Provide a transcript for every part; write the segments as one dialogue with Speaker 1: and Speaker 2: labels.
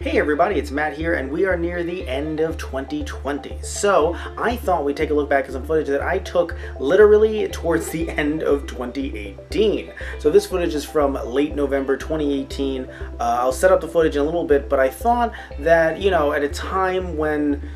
Speaker 1: Hey everybody, it's Matt here, and we are near the end of 2020. So I thought we'd take a look back at some footage that I took literally towards the end of 2018. So this footage is from late November 2018. I'll set up the footage in a little bit, but I thought that, at a time when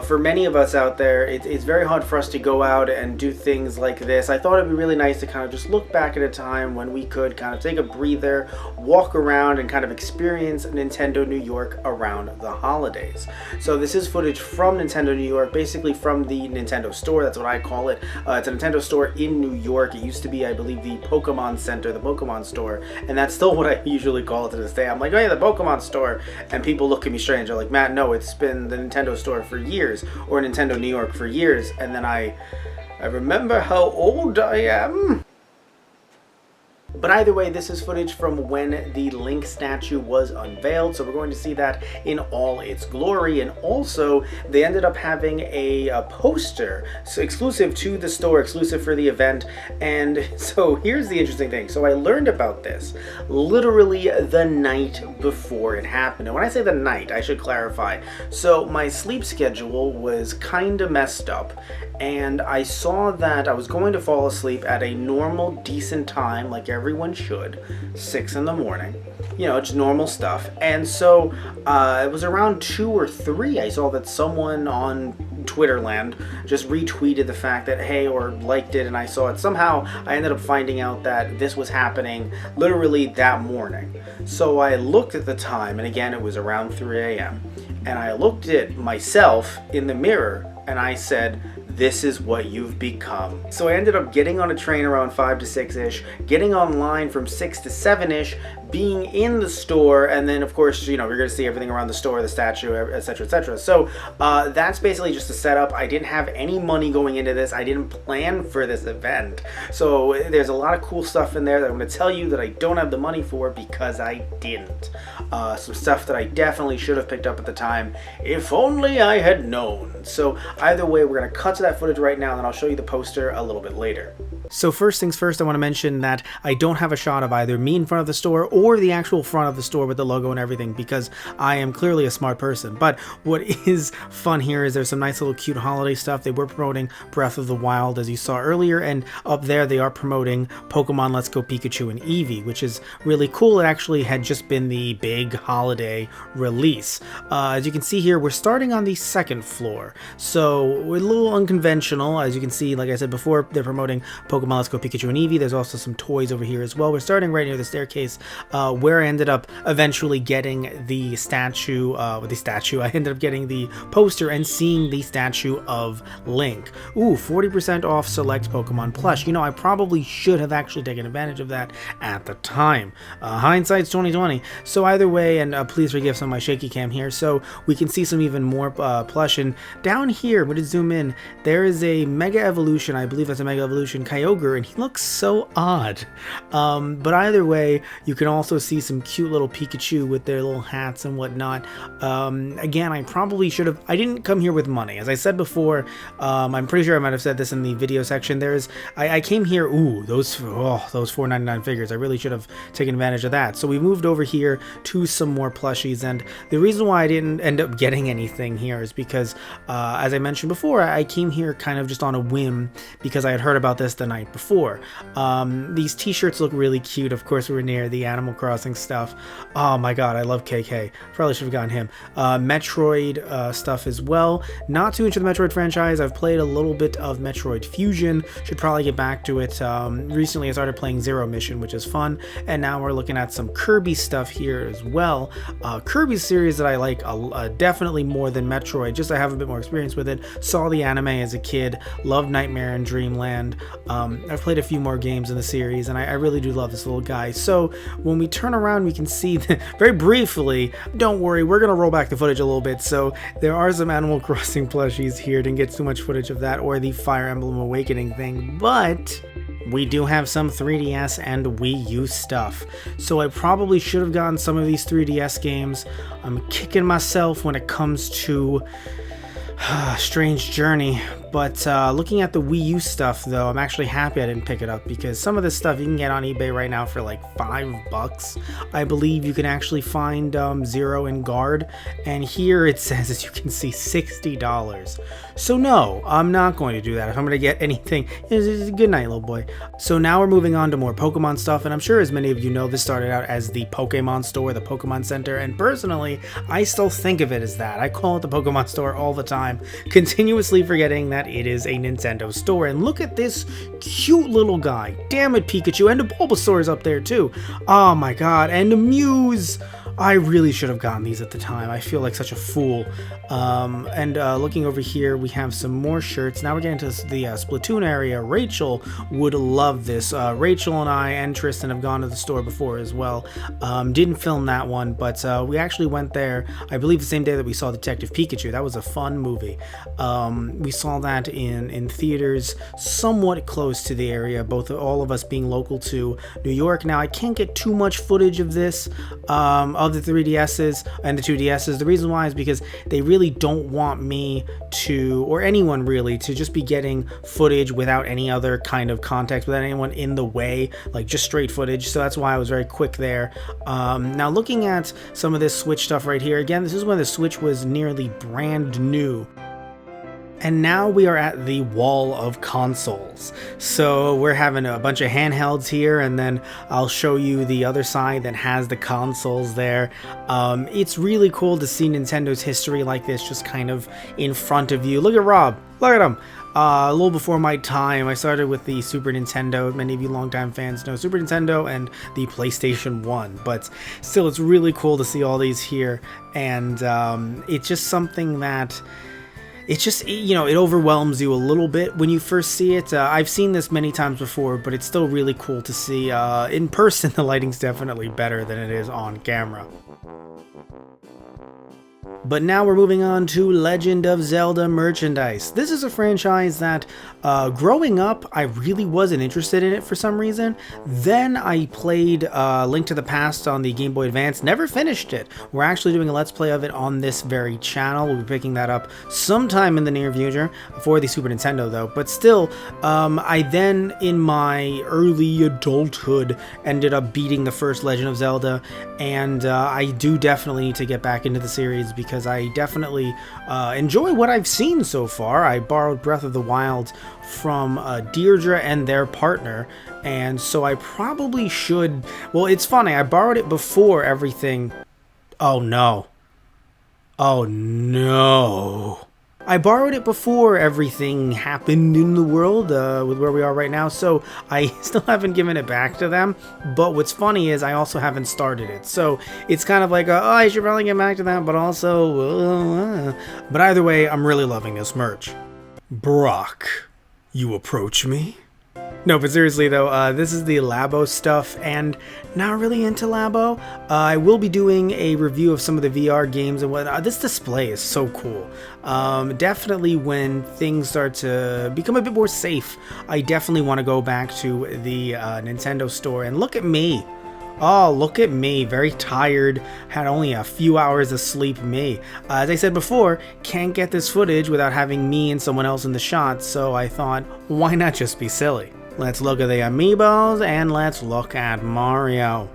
Speaker 1: for many of us out there, it's very hard for us to go out and do things like this. I thought it'd be really nice to kind of just look back at a time when we could kind of take a breather, walk around, and kind of experience Nintendo New York around the holidays. So this is footage from Nintendo New York, basically from the Nintendo store. That's what I call it. It's a Nintendo store in New York. It used to be, I believe, the Pokemon Center, the Pokemon store, and that's still what I usually call it to this day. I'm like, oh yeah, the Pokemon store, and people look at me strange. They're like, Matt, no, it's been the Nintendo store for years, or Nintendo New York for years. And then I remember how old I am. But either way, this is footage from when the Link statue was unveiled, so we're going to see that in all its glory. And also, they ended up having a poster exclusive to the store, exclusive for the event. And so here's the interesting thing. So I learned about this literally the night before it happened. And when I say the night, I should clarify. So my sleep schedule was kind of messed up, and I saw that I was going to fall asleep at a normal, decent time, like everyone should, 6 in the morning, just normal stuff. And so it was around 2 or 3, I saw that someone on Twitterland just retweeted the fact that, hey, or liked it, and I saw it. Somehow I ended up finding out that this was happening literally that morning. So I looked at the time, and again, it was around 3 a.m., and I looked at myself in the mirror, and I said, this is what you've become. So I ended up getting on a train around 5 to 6-ish, getting online from 6 to 7-ish, being in the store, and then of course, we're going to see everything around the store, the statue, etc, etc. So that's basically just a setup. I didn't have any money going into this. I didn't plan for this event. So there's a lot of cool stuff in there that I'm going to tell you that I don't have the money for because I didn't. Some stuff that I definitely should have picked up at the time, if only I had known. So either way, we're going to cut to that footage right now, and then I'll show you the poster a little bit later. So first things first, I want to mention that I don't have a shot of either me in front of the store or the actual front of the store with the logo and everything, because I am clearly a smart person. But what is fun here is there's some nice little cute holiday stuff. They were promoting Breath of the Wild, as you saw earlier, and up there they are promoting Pokemon Let's Go Pikachu and Eevee, which is really cool. It actually had just been the big holiday release. As you can see here, we're starting on the second floor, so we're a little unconventional. As you can see, like I said before, they're promoting Pokemon Let's Go Pikachu and Eevee. There's also some toys over here as well. We're starting right near the staircase, where I ended up eventually getting the statue. I ended up getting the poster and seeing the statue of Link. Ooh, 40% off select Pokemon plush. I probably should have actually taken advantage of that at the time. Hindsight's 2020. So either way, and please forgive some of my shaky cam here. So we can see some even more plush. And down here, when you zoom in, there is a Mega Evolution. I believe that's a Mega Evolution Kyogre, and he looks so odd. But either way, you can also see some cute little Pikachu with their little hats and whatnot. Again, I probably should have. I didn't come here with money, as I said before. I'm pretty sure I might have said this in the video section. I came here. Ooh, those $4.99 figures. I really should have taken advantage of that. So we moved over here to some more plushies, and the reason why I didn't end up getting anything here is because, as I mentioned before, I came here kind of just on a whim because I had heard about this the night before. These t-shirts look really cute. Of course, we're near the Animal Crossing stuff. Oh my god, I love KK. Probably should have gotten him. Metroid stuff as well. Not too into the Metroid franchise. I've played a little bit of Metroid Fusion. Should probably get back to it. Recently I started playing Zero Mission, which is fun, and now we're looking at some Kirby stuff here as well. Kirby's series that I like definitely more than Metroid, just I have a bit more experience with it. Saw the anime as a kid, loved Nightmare in Dreamland. I've played a few more games in the series, and I really do love this little guy. So when we turn around, we can see that, very briefly, don't worry, we're going to roll back the footage a little bit. So there are some Animal Crossing plushies here. Didn't get too much footage of that or the Fire Emblem Awakening thing, but we do have some 3DS and Wii U stuff. So I probably should have gotten some of these 3DS games. I'm kicking myself when it comes to Strange Journey, But looking at the Wii U stuff, though, I'm actually happy I didn't pick it up, because some of this stuff you can get on eBay right now for like $5. I believe you can actually find Zero and Guard, and here it says, as you can see, $60. So no, I'm not going to do that. If I'm going to get anything, good night, little boy. So now we're moving on to more Pokemon stuff, and I'm sure as many of you know, this started out as the Pokemon store, the Pokemon Center, and personally, I still think of it as that. I call it the Pokemon store all the time, continuously forgetting that it is a Nintendo store. And look at this cute little guy. Damn it, Pikachu, and the Bulbasaur is up there too. Oh my god, and the Muse. I really should have gotten these at the time. I feel like such a fool. Looking over here, we have some more shirts. Now we're getting to the Splatoon area. Rachel would love this. Rachel and I and Tristan have gone to the store before as well. Didn't film that one, but we actually went there, I believe, the same day that we saw Detective Pikachu. That was a fun movie. We saw that in theaters somewhat close to the area, all of us being local to New York. Now, I can't get too much footage of this, of the 3DSs and the 2DSs. The reason why is because they really don't want me to, or anyone really, to just be getting footage without any other kind of context, without anyone in the way, like just straight footage. So that's why I was very quick there. Now looking at some of this Switch stuff right here, again, this is when the Switch was nearly brand new. And now we are at the wall of consoles. So we're having a bunch of handhelds here, and then I'll show you the other side that has the consoles there. It's really cool to see Nintendo's history like this just kind of in front of you. Look at Rob. Look at him. A little before my time, I started with the Super Nintendo. Many of you longtime fans know Super Nintendo and the PlayStation 1. But still, it's really cool to see all these here. And it's just something that... It's just, you know, it overwhelms you a little bit when you first see it. I've seen this many times before, but it's still really cool to see. In person, the lighting's definitely better than it is on camera. But now we're moving on to Legend of Zelda merchandise. This is a franchise that, growing up, I really wasn't interested in it for some reason. Then I played Link to the Past on the Game Boy Advance, never finished it. We're actually doing a Let's Play of it on this very channel. We'll be picking that up sometime in the near future, for the Super Nintendo though. But still, I then, in my early adulthood, ended up beating the first Legend of Zelda, and I do definitely need to get back into the series, because I definitely enjoy what I've seen so far. I borrowed Breath of the Wild from Deirdre and their partner, and so I probably should... Well, it's funny, I borrowed it before everything... Oh no. Oh no. I borrowed it before everything happened in the world with where we are right now, so I still haven't given it back to them. But what's funny is I also haven't started it, so it's kind of like, oh, I should probably get back to that, but also... But either way, I'm really loving this merch. Brock, you approach me? No, but seriously though, this is the Labo stuff, and not really into Labo. I will be doing a review of some of the VR games and whatnot. This display is so cool. Definitely when things start to become a bit more safe, I definitely want to go back to the Nintendo store. And look at me. Oh, look at me, very tired, had only a few hours of sleep me. As I said before, can't get this footage without having me and someone else in the shot, so I thought, why not just be silly? Let's look at the amiibos, and let's look at Mario.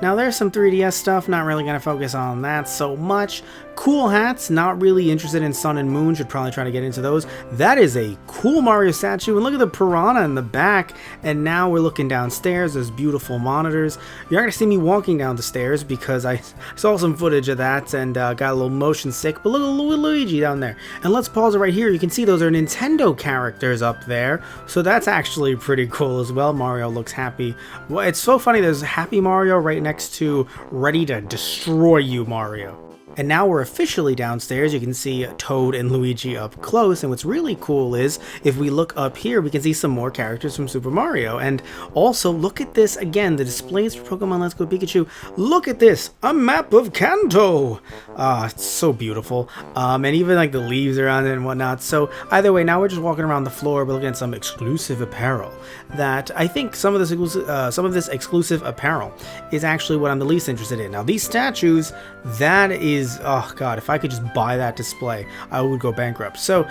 Speaker 1: Now there's some 3DS stuff, not really going to focus on that so much. Cool hats, not really interested in Sun and Moon, should probably try to get into those. That is a cool Mario statue, and look at the piranha in the back. And now we're looking downstairs, there's beautiful monitors. You're not going to see me walking down the stairs because I saw some footage of that and got a little motion sick, but look at Luigi down there. And let's pause it right here, you can see those are Nintendo characters up there, so that's actually pretty cool as well. Mario looks happy. Well, it's so funny, there's Happy Mario right next to Ready to Destroy You Mario. And now we're officially downstairs. You can see Toad and Luigi up close, and what's really cool is if we look up here we can see some more characters from Super Mario. And also look at this again, the displays for Pokemon Let's Go Pikachu. Look at this, a map of Kanto. It's so beautiful, and even like the leaves around it and whatnot. So either way, now we're just walking around the floor, we're looking at some exclusive apparel that I think some of this exclusive apparel is actually what I'm the least interested in. Now these statues, that is is, oh god, if I could just buy that display, I would go bankrupt. So,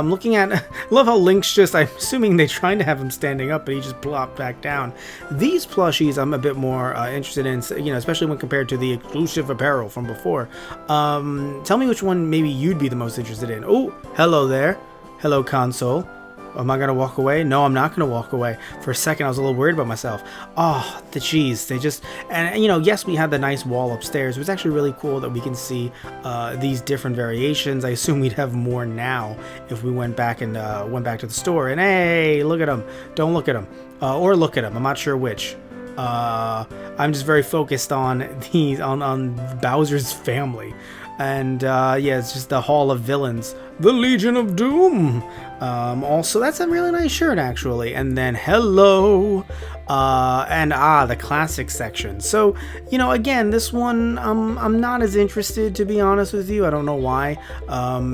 Speaker 1: looking at, I love how Link's just, I'm assuming they're trying to have him standing up, but he just plopped back down. These plushies I'm a bit more interested in, you know, especially when compared to the exclusive apparel from before. Tell me which one maybe you'd be the most interested in. Oh, hello there. Hello, console. Am I gonna walk away? No, I'm not gonna walk away. For a second, I was a little worried about myself. Oh, the cheese. They just, and you know, yes, we had the nice wall upstairs. It was actually really cool that we can see these different variations. I assume we'd have more now if we went back and went back to the store. And hey, look at them. Don't look at them, or look at them. I'm not sure which. I'm just very focused on these, on Bowser's family. And yeah, it's just the Hall of Villains, the Legion of Doom. Also, that's a really nice shirt, actually. And then hello, and the classic section. So, you know, again, this one, I'm not as interested, to be honest with you. I don't know why.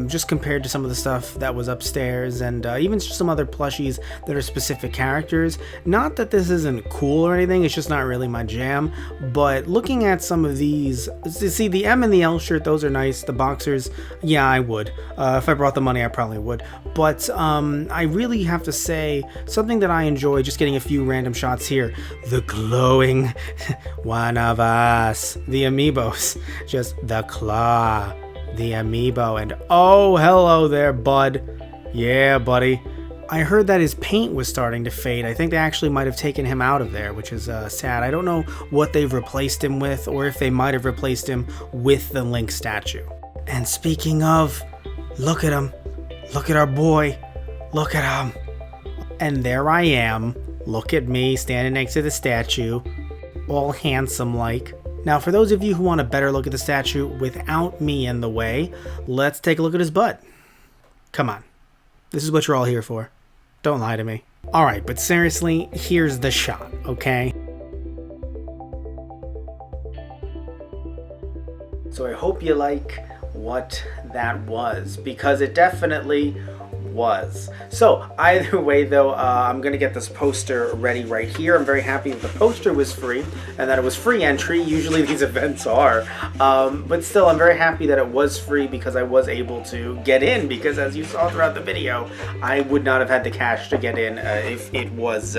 Speaker 1: Just compared to some of the stuff that was upstairs, and even some other plushies that are specific characters. Not that this isn't cool or anything. It's just not really my jam. But looking at some of these, see the M and the L shirt, those are nice. The boxers, yeah, I would. If I brought the money, I probably would. But I really have to say something that I enjoy, just getting a few random shots here. The glowing one of us, the amiibos, just the claw, the amiibo, and oh, hello there, bud. Yeah, buddy. I heard that his paint was starting to fade. I think they actually might have taken him out of there, which is sad. I don't know what they've replaced him with, or if they might have replaced him with the Link statue. And speaking of, look at him. Look at our boy. Look at him. And there I am. Look at me standing next to the statue, all handsome like. Now, for those of you who want a better look at the statue without me in the way, let's take a look at his butt. Come on. This is what you're all here for. Don't lie to me. Alright, but seriously, here's the shot, okay? So I hope you like what that was, because it definitely was. So either way though, I'm gonna get this poster ready right here. I'm very happy that the poster was free and that it was free entry. Usually these events are, but still I'm very happy that it was free, because I was able to get in, because as you saw throughout the video, I would not have had the cash to get in if it was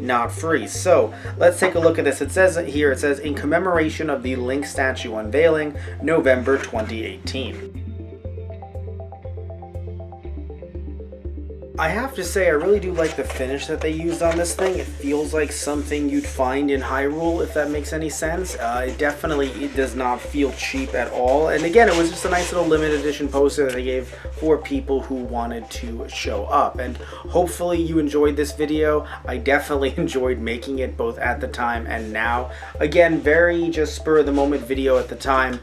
Speaker 1: not free. So let's take a look at this. It says here, it says in commemoration of the Link statue unveiling, November 2018. I have to say, I really do like the finish that they used on this thing. It feels like something you'd find in Hyrule, if that makes any sense. It does not feel cheap at all. And again, it was just a nice little limited edition poster that they gave for people who wanted to show up. And hopefully you enjoyed this video. I definitely enjoyed making it, both at the time and now. Again, very just spur of the moment video at the time.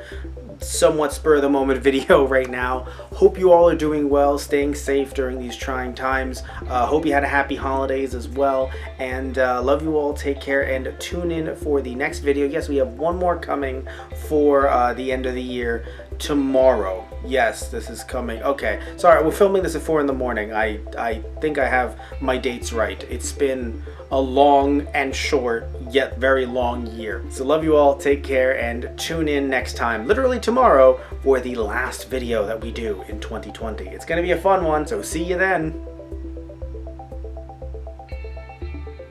Speaker 1: Somewhat spur of the moment video right now. Hope you all are doing well, staying safe during these trying times. Hope you had a happy holidays as well, and love you all. Take care and tune in for the next video. Yes, we have one more coming for the end of the year tomorrow. Yes, this is coming. Okay, sorry, we're filming this at 4 in the morning. I think I have my dates right. It's been a long and short, yet very long year. So love you all, take care, and tune in next time, literally tomorrow, for the last video that we do in 2020. It's gonna be a fun one, so see you then.